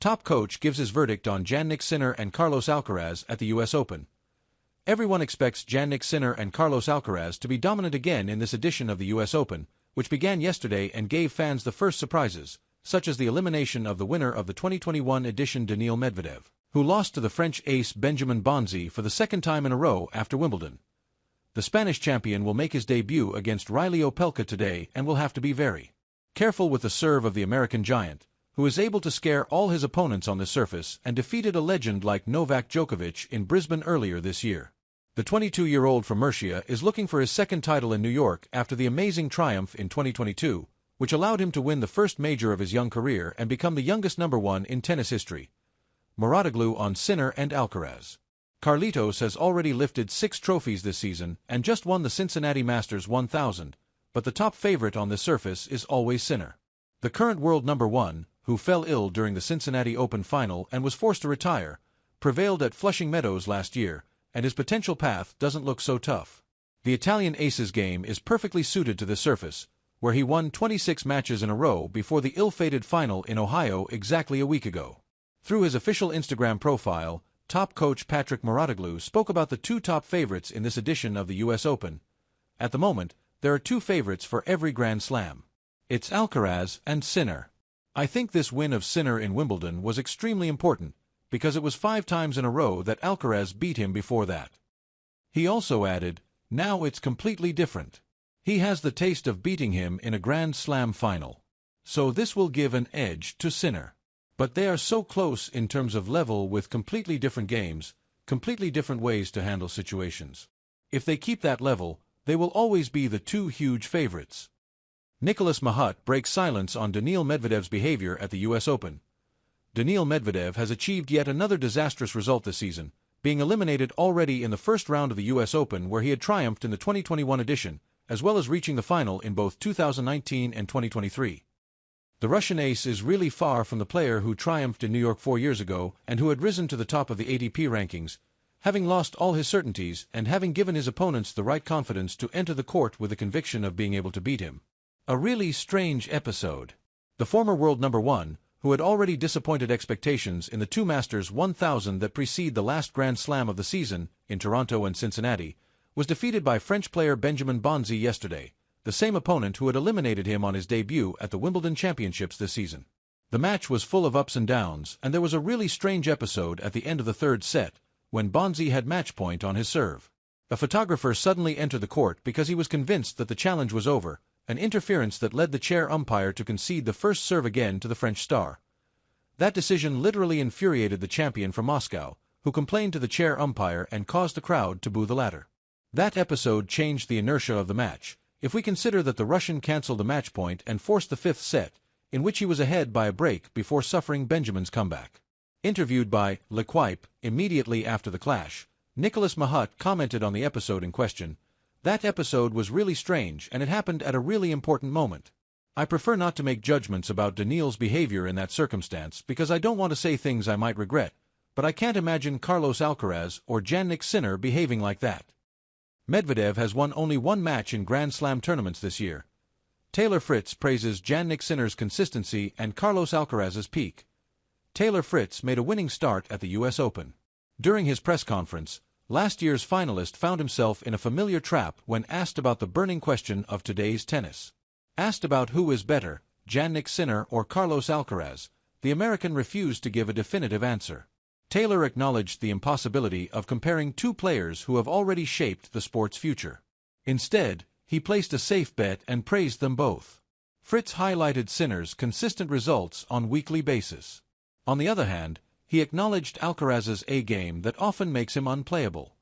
Top coach gives his verdict on Jannik Sinner and Carlos Alcaraz at the US Open. Everyone expects Jannik Sinner and Carlos Alcaraz to be dominant again in this edition of the US Open, which began yesterday and gave fans the first surprises, such as the elimination of the winner of the 2021 edition Daniil Medvedev, who lost to the French ace Benjamin Bonzi for the second time in a row after Wimbledon. The Spanish champion will make his debut against Riley Opelka today and will have to be very careful with the serve of the American giant, who is able to scare all his opponents on this surface and defeated a legend like Novak Djokovic in Brisbane earlier this year. The 22-year-old from Murcia is looking for his second title in New York after the amazing triumph in 2022, which allowed him to win the first major of his young career and become the youngest number one in tennis history. Mouratoglou on Sinner and Alcaraz. Carlitos has already lifted 6 trophies this season and just won the Cincinnati Masters 1000, but the top favorite on this surface is always Sinner. The current world number one, who fell ill during the Cincinnati Open final and was forced to retire, prevailed at Flushing Meadows last year, and his potential path doesn't look so tough. The Italian ace's game is perfectly suited to this surface, where he won 26 matches in a row before the ill-fated final in Ohio exactly a week ago. Through his official Instagram profile, top coach Patrick Mouratoglou spoke about the 2 top favorites in this edition of the US Open. At the moment, there are 2 favorites for every Grand Slam. It's Alcaraz and Sinner. I think this win of Sinner in Wimbledon was extremely important, because it was 5 times in a row that Alcaraz beat him before that. He also added, now it's completely different. He has the taste of beating him in a Grand Slam final. So this will give an edge to Sinner. But they are so close in terms of level with completely different games, completely different ways to handle situations. If they keep that level, they will always be the 2 huge favorites. Nicolas Mahut breaks silence on Daniil Medvedev's behavior at the US Open. Daniil Medvedev has achieved yet another disastrous result this season, being eliminated already in the first round of the US Open where he had triumphed in the 2021 edition, as well as reaching the final in both 2019 and 2023. The Russian ace is really far from the player who triumphed in New York 4 years ago and who had risen to the top of the ATP rankings, having lost all his certainties and having given his opponents the right confidence to enter the court with the conviction of being able to beat him. A really strange episode. The former world number one, who had already disappointed expectations in the 2 Masters 1000 that precede the last Grand Slam of the season, in Toronto and Cincinnati, was defeated by French player Benjamin Bonzi yesterday, the same opponent who had eliminated him on his debut at the Wimbledon Championships this season. The match was full of ups and downs, and there was a really strange episode at the end of the 3rd set, when Bonzi had match point on his serve. A photographer suddenly entered the court because he was convinced that the challenge was over, an interference that led the chair umpire to concede the first serve again to the French star. That decision literally infuriated the champion from Moscow, who complained to the chair umpire and caused the crowd to boo the latter. That episode changed the inertia of the match, if we consider that the Russian cancelled the match point and forced the 5th set, in which he was ahead by a break before suffering Benjamin's comeback. Interviewed by L'Equipe immediately after the clash, Nicolas Mahut commented on the episode in question. That episode was really strange and it happened at a really important moment. I prefer not to make judgments about Daniil's behavior in that circumstance because I don't want to say things I might regret, but I can't imagine Carlos Alcaraz or Jannik Sinner behaving like that. Medvedev has won only 1 match in Grand Slam tournaments this year. Taylor Fritz praises Jannik Sinner's consistency and Carlos Alcaraz's peak. Taylor Fritz made a winning start at the US Open. During his press conference, last year's finalist found himself in a familiar trap when asked about the burning question of today's tennis. Asked about who is better, Jannik Sinner or Carlos Alcaraz, the American refused to give a definitive answer. Taylor acknowledged the impossibility of comparing 2 players who have already shaped the sport's future. Instead, he placed a safe bet and praised them both. Fritz highlighted Sinner's consistent results on weekly basis. On the other hand, he acknowledged Alcaraz's A-game that often makes him unplayable.